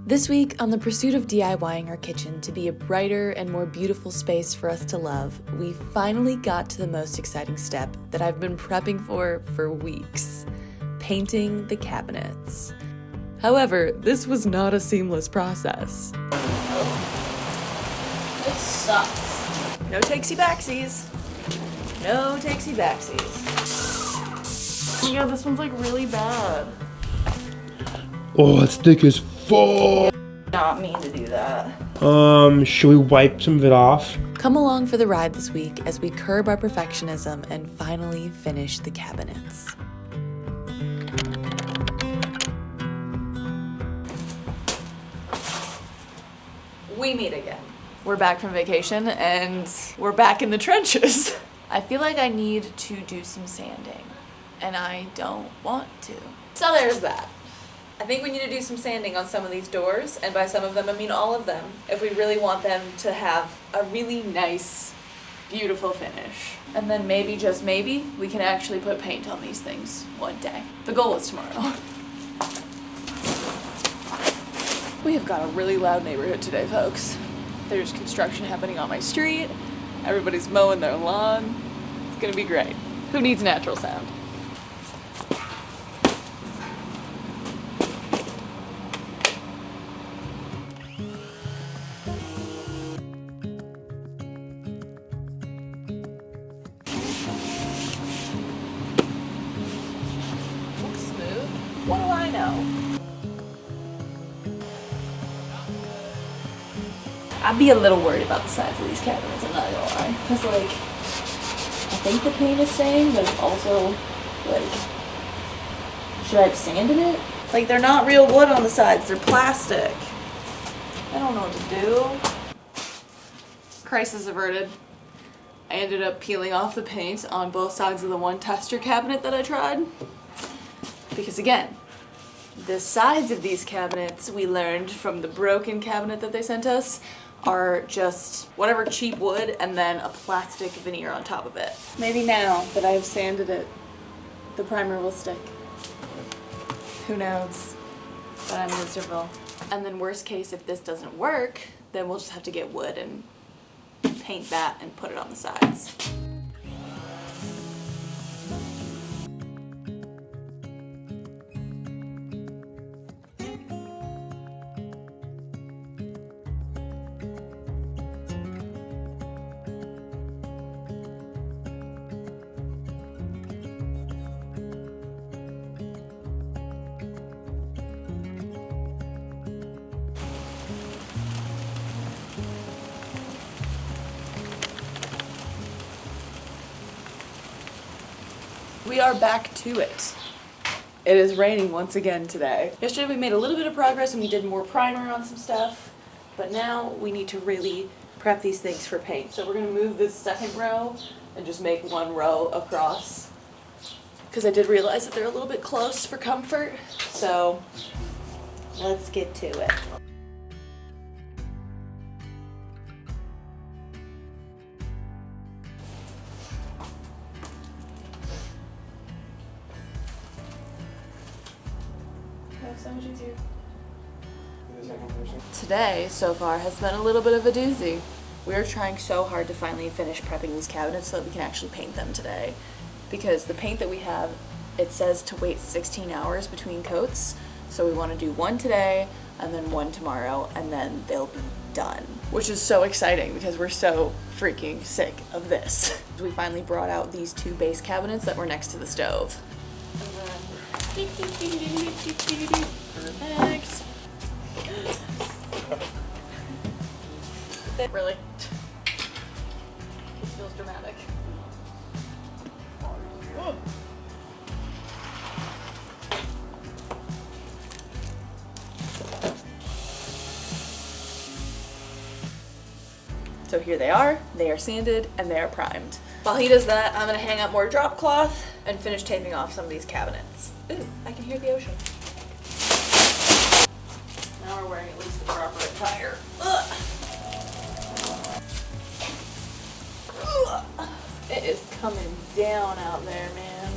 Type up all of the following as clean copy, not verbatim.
This week, on the pursuit of DIYing our kitchen to be a brighter and more beautiful space for us to love, we finally got to the most exciting step that I've been prepping for weeks: painting the cabinets. However, this was not a seamless process. This sucks. No takesy-backsies. No takesy-backsies. Oh my god, this one's like really bad. Oh, it's thick as fuck. Not mean to do that. Should we wipe some of it off? Come along for the ride this week as we curb our perfectionism and finally finish the cabinets. We meet again. We're back from vacation and we're back in the trenches. I feel like I need to do some sanding and I don't want to. So there's that. I think we need to do some sanding on some of these doors, and by some of them I mean all of them, if we really want them to have a really nice, beautiful finish. And then maybe, just maybe, we can actually put paint on these things one day. The goal is tomorrow. We have got a really loud neighborhood today, folks. There's construction happening on my street. Everybody's mowing their lawn. It's gonna be great. Who needs natural sound? Looks smooth. What do I know? I'd be a little worried about the size of these cabinets, I'm not gonna lie. Cause like, I think the paint is staying, but it's also like, should I have sanded it? Like, they're not real wood on the sides, they're plastic. I don't know what to do. Crisis averted. I ended up peeling off the paint on both sides of the one tester cabinet that I tried. Because again, the sides of these cabinets, we learned from the broken cabinet that they sent us, are just whatever cheap wood and then a plastic veneer on top of it. Maybe now that I've sanded it, the primer will stick. Who knows? But I'm miserable. And then worst case, if this doesn't work, then we'll just have to get wood and paint that and put it on the sides. We are back to it. It is raining once again today. Yesterday we made a little bit of progress and we did more primer on some stuff, but now we need to really prep these things for paint. So we're gonna move this second row and just make one row across, because I did realize that they're a little bit close for comfort. So let's get to it. So much easier. Today, so far, has been a little bit of a doozy. We are trying so hard to finally finish prepping these cabinets so that we can actually paint them today. Because the paint that we have, it says to wait 16 hours between coats. So we want to do one today and then one tomorrow, and then they'll be done. Which is so exciting because we're so freaking sick of this. We finally brought out these two base cabinets that were next to the stove. Perfect. Really? This feels dramatic. Oh. So here they are sanded, and they are primed. While he does that, I'm gonna hang up more drop cloth and finish taping off some of these cabinets. Ooh, I can hear the ocean. Now we're wearing at least the proper attire. Ugh. Ugh. It is coming down out there, man.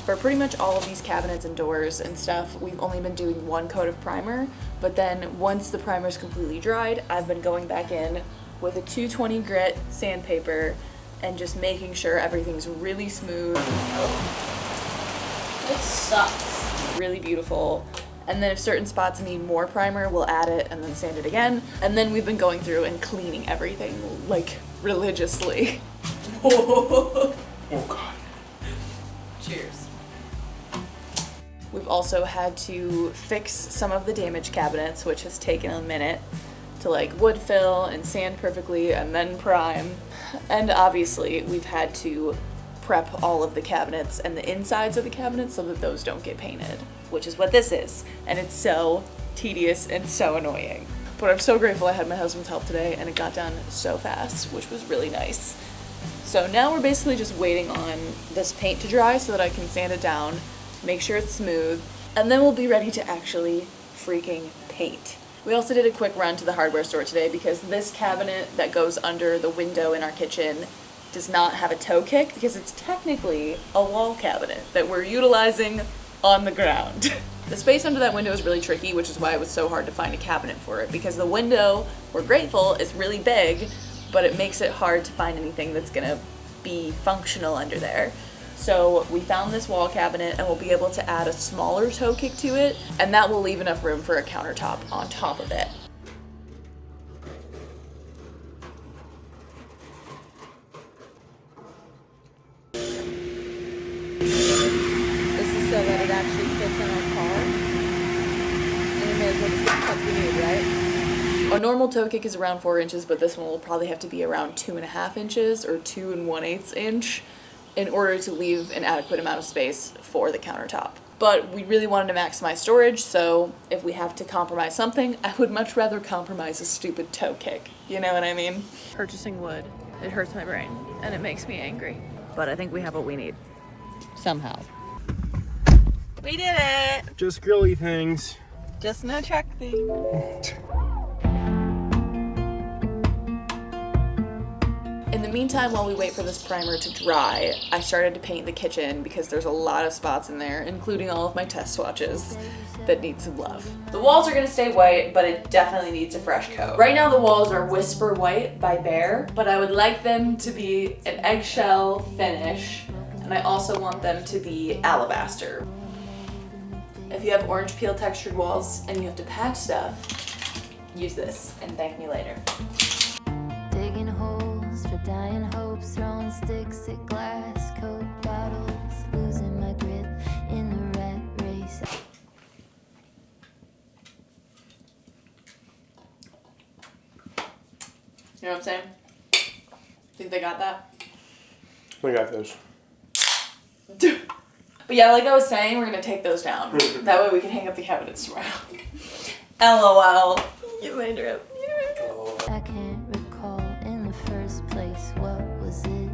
For pretty much all of these cabinets and doors and stuff, we've only been doing one coat of primer, But then once the primer's completely dried, I've been going back in with a 220 grit sandpaper and just making sure everything's really smooth. This sucks. Really beautiful. And then if certain spots need more primer, we'll add it and then sand it again. And then we've been going through and cleaning everything like religiously. Oh God. Cheers. We've also had to fix some of the damaged cabinets, which has taken a minute to like wood fill and sand perfectly and then prime. And obviously we've had to prep all of the cabinets and the insides of the cabinets so that those don't get painted, which is what this is. And it's so tedious and so annoying. But I'm so grateful I had my husband's help today and it got done so fast, which was really nice. So now we're basically just waiting on this paint to dry so that I can sand it down, make sure it's smooth, and then we'll be ready to actually freaking paint. We also did a quick run to the hardware store today because this cabinet that goes under the window in our kitchen does not have a toe kick because it's technically a wall cabinet that we're utilizing on the ground. The space under that window is really tricky, which is why it was so hard to find a cabinet for it, because the window, we're grateful, is really big, but it makes it hard to find anything that's gonna be functional under there. So we found this wall cabinet and we'll be able to add a smaller toe kick to it, and that will leave enough room for a countertop on top of it. This is so that it actually fits in our car. And we may as well just get the cuts we need, right? A normal toe kick is around 4 inches, but this one will probably have to be around 2.5 inches or 2 1/8 inch in order to leave an adequate amount of space for the countertop. But we really wanted to maximize storage, so if we have to compromise something, I would much rather compromise a stupid toe kick. You know what I mean? Purchasing wood, it hurts my brain and it makes me angry. But I think we have what we need. Somehow. We did it! Just girly things. Just no truck thing. In the meantime, while we wait for this primer to dry, I started to paint the kitchen because there's a lot of spots in there, including all of my test swatches, that need some love. The walls are gonna stay white, but it definitely needs a fresh coat. Right now the walls are Whisper White by Behr, but I would like them to be an eggshell finish, and I also want them to be alabaster. If you have orange peel textured walls and you have to patch stuff, use this and thank me later. Digging holes for dying hopes, throwing sticks at glass, Coke bottles, losing my grip in the rat race. You know what I'm saying? Think they got that? I got those. But yeah, like I was saying, we're gonna take those down. That way we can hang up the cabinets tomorrow. LOL. Get my drip. I can't recall in the first place, what was it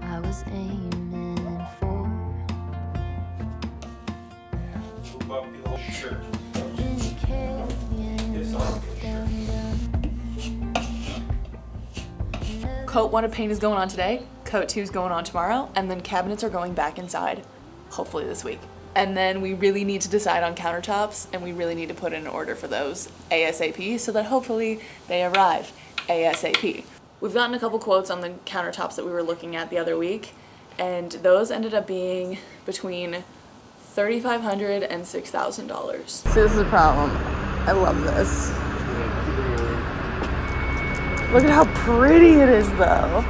I was aiming for? In a canyon, Coat 1 of paint is going on today, coat 2 is going on tomorrow, and then cabinets are going back inside, hopefully this week. And then we really need to decide on countertops, and we really need to put in an order for those ASAP so that hopefully they arrive ASAP. We've gotten a couple quotes on the countertops that we were looking at the other week, and those ended up being between $3,500 and $6,000. So this is a problem. I love this. Look at how pretty it is though.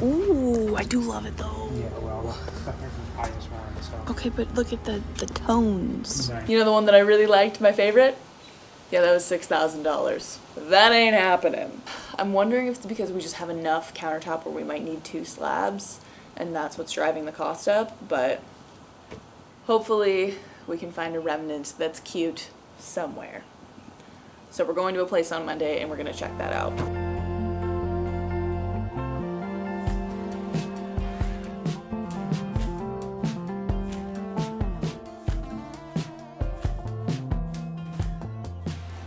Ooh, I do love it though. Yeah, well, the highest one, so. Okay, but look at the tones. Right. You know the one that I really liked, my favorite? Yeah, that was $6,000. That ain't happening. I'm wondering if it's because we just have enough countertop where we might need 2 slabs, and that's what's driving the cost up, but hopefully we can find a remnant that's cute somewhere. So we're going to a place on Monday and we're gonna check that out.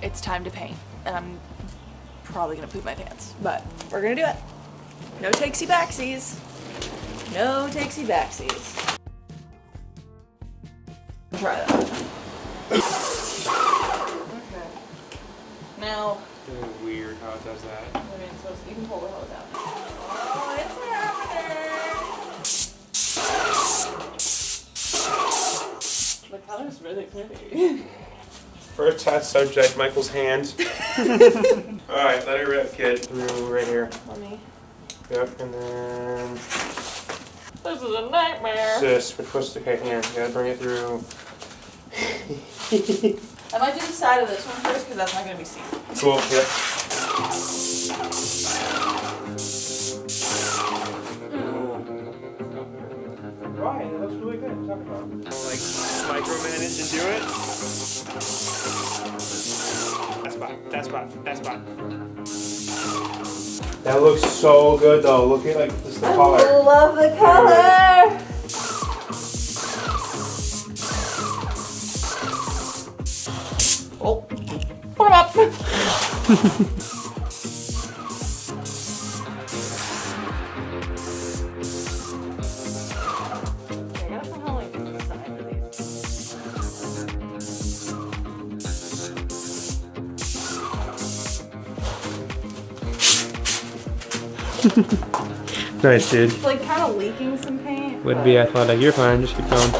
It's time to paint, and I'm probably gonna poop my pants, but we're gonna do it. No takesy backsies. No takesy backsies. Try that. Okay. Now. It's weird how it does that. I mean, you can pull the hose out. Oh, it's happening! The color's really pretty. First test subject, Michael's hand. Alright, let it rip, kid. Through right here. Let me. Yep, and then... This is a nightmare. This, we're supposed to, okay, here, you gotta bring it through. I might do the side of this one first because that's not going to be seen. Cool, yep. Right, that looks really good. Talk about it. Like, micromanage and do it. That spot. That looks so good though. Look at like this the color. I love the color. Oh, put 'em up. I gotta somehow like do the side of these. Nice, dude. It's like kind of leaking some paint. Would be athletic. You're fine. Just keep going.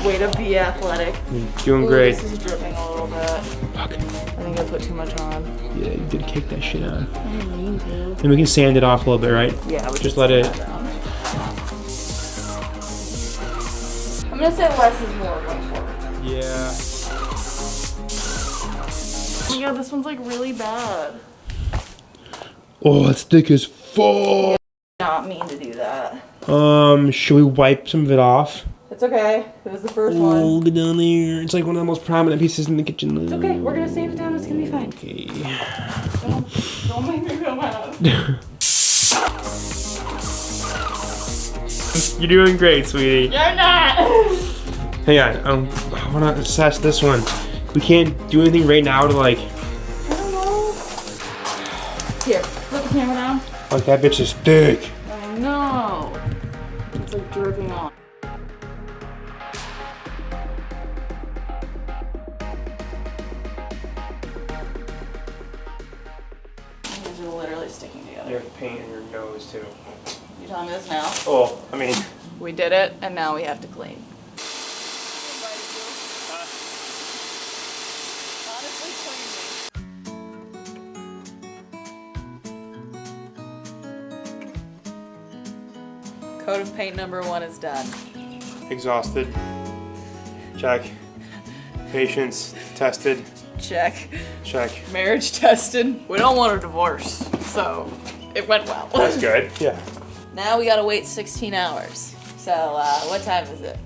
Way to be athletic. You're doing Ooh, great. This is dripping a little bit. Fuck. I think I put too much on. Yeah, you did kick that shit on. I didn't mean to. And we can sand it off a little bit, right? Yeah, we Just can let it. sand that down. I'm gonna say less is more going forward. Yeah. Oh my god, this one's like really bad. Oh, it's thick as fuck. Not mean to do that. Should we wipe some of it off? It's okay. It was the first one. Get down there. It's like one of the most prominent pieces in the kitchen. It's okay. We're gonna sand it down. It's gonna be fine. Okay. Don't make me feel bad. You're doing great, sweetie. You're not. Hang on. I want to assess this one. We can't do anything right now to like. I don't know. Here, put the camera down. Like that bitch is thick. Oh no. It's like dripping on. These are literally sticking together. You have paint in your nose too. You telling me this now? Oh, I mean. We did it, and now we have to clean. Honestly, clean me. Coat of paint number 1 is done. Exhausted. Check. Patience tested. Check. Check. Marriage tested. We don't want a divorce, so it went well. That's good. Yeah. Now we gotta wait 16 hours. So, what time is it?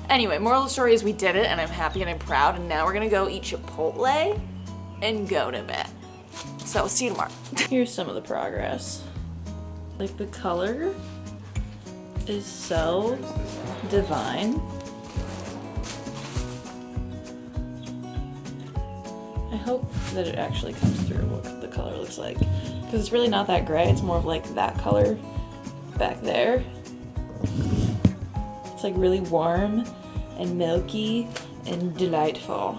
Anyway, moral of the story is we did it, and I'm happy and I'm proud, and now we're gonna go eat Chipotle and go to bed. So, see you tomorrow. Here's some of the progress. Like, the color is so divine. I hope that it actually comes through what the color looks like. Because it's really not that gray, it's more of like that color back there. It's like really warm and milky and delightful.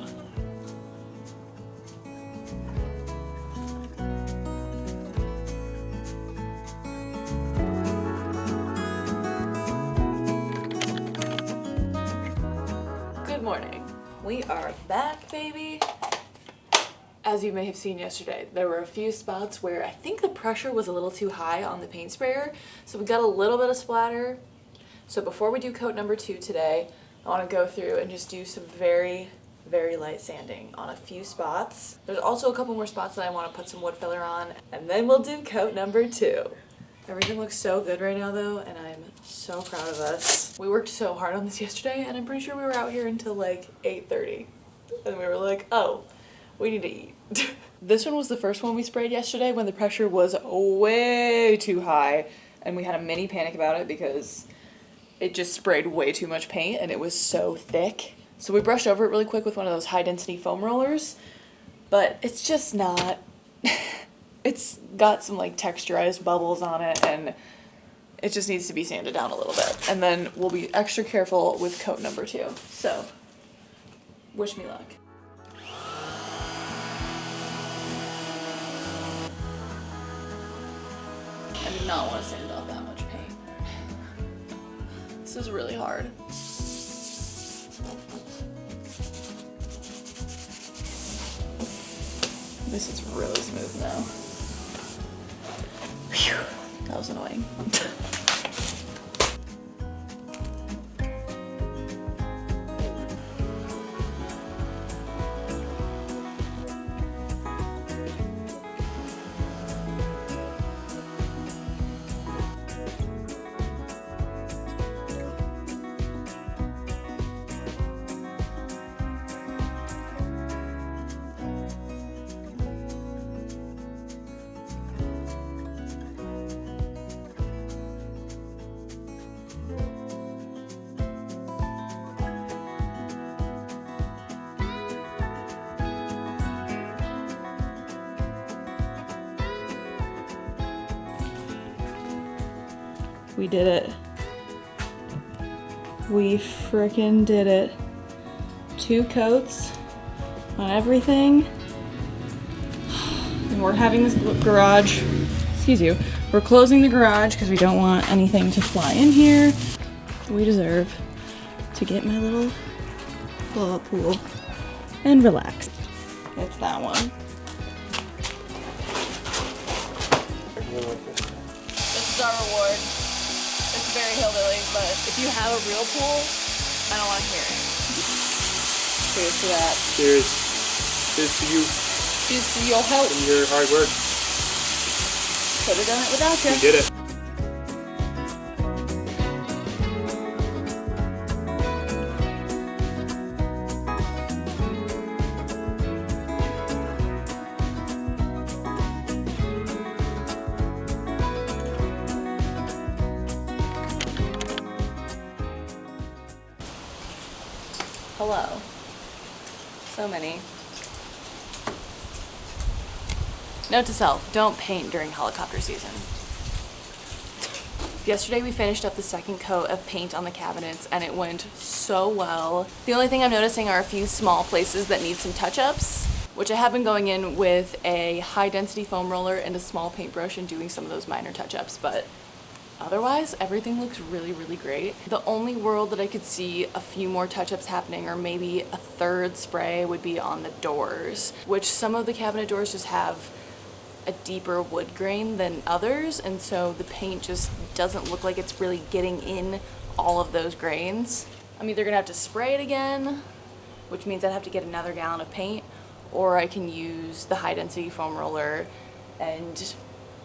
Good morning. We are back, baby. As you may have seen yesterday, there were a few spots where I think the pressure was a little too high on the paint sprayer, so we got a little bit of splatter. So before we do coat number 2 today, I want to go through and just do some very, very light sanding on a few spots. There's also a couple more spots that I want to put some wood filler on, and then we'll do coat number 2. Everything looks so good right now though, and I'm so proud of us. We worked so hard on this yesterday, and I'm pretty sure we were out here until like 8:30. And we were like, oh, we need to eat. This one was the first one we sprayed yesterday when the pressure was way too high, and we had a mini panic about it because it just sprayed way too much paint and it was so thick. So we brushed over it really quick with one of those high density foam rollers, but it's just not, it's got some like texturized bubbles on it, and it just needs to be sanded down a little bit. And then we'll be extra careful with coat number 2. So, wish me luck. I do not want to sand off that much paint. This is really hard. This is really smooth now. Phew, that was annoying. We did it. We frickin' did it. 2 coats on everything. And we're having this garage, excuse you, we're closing the garage because we don't want anything to fly in here. We deserve to get my little blow-up pool and relax. It's that one. This is our reward. It's very hillbilly, but if you have a real pool, I don't want to hear it. Cheers to that. Cheers. Cheers to you Cheers to your help. and your hard work. Could have done it without you. You did it. Hello. So many. Note to self, don't paint during helicopter season. Yesterday we finished up the second coat of paint on the cabinets and it went so well. The only thing I'm noticing are a few small places that need some touch-ups, which I have been going in with a high density foam roller and a small paintbrush and doing some of those minor touch-ups, but otherwise, everything looks really, really great. The only world that I could see a few more touch-ups happening, or maybe a third spray, would be on the doors, which some of the cabinet doors just have a deeper wood grain than others, and so the paint just doesn't look like it's really getting in all of those grains. I'm either gonna have to spray it again, which means I'd have to get another gallon of paint, or I can use the high density foam roller and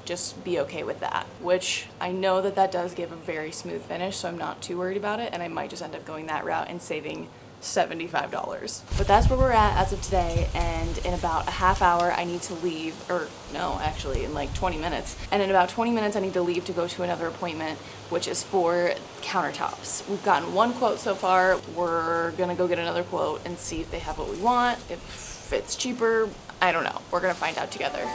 just be okay with that, which I know that that does give a very smooth finish, so I'm not too worried about it, and I might just end up going that route and saving $75. But that's where we're at as of today, and in about a half hour I need to leave, or no, actually in like 20 minutes, and in about 20 minutes I need to leave to go to another appointment, which is for countertops. We've gotten 1 quote so far. We're gonna go get another quote and see if they have what we want, if it's cheaper, I don't know. We're gonna find out together.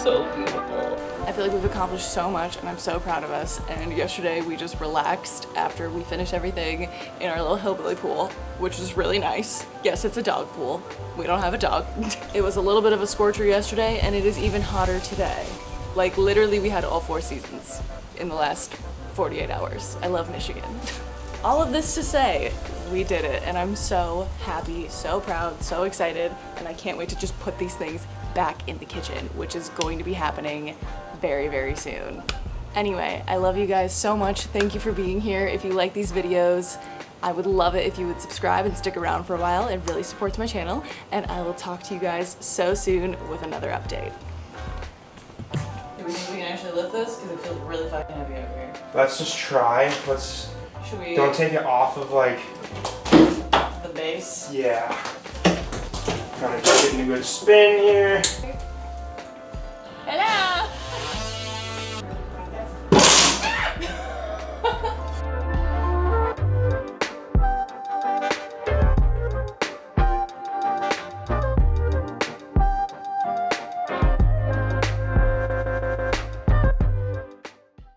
So beautiful. I feel like we've accomplished so much and I'm so proud of us, and yesterday we just relaxed after we finished everything in our little hillbilly pool, which is really nice. Yes, it's a dog pool. We don't have a dog. It was a little bit of a scorcher yesterday and it is even hotter today. Like literally we had all 4 seasons in the last 48 hours. I love Michigan. All of this to say, we did it and I'm so happy, so proud, so excited, and I can't wait to just put these things back in the kitchen, which is going to be happening very, very soon. Anyway, I love you guys so much. Thank you for being here. If you like these videos, I would love it if you would subscribe and stick around for a while. It really supports my channel, and I will talk to you guys so soon with another update. Do we think we can actually lift this? Because it feels really fucking heavy over here. Let's just try. Should we? Don't take it off of like The base? Yeah. Kind of just getting a good spin here.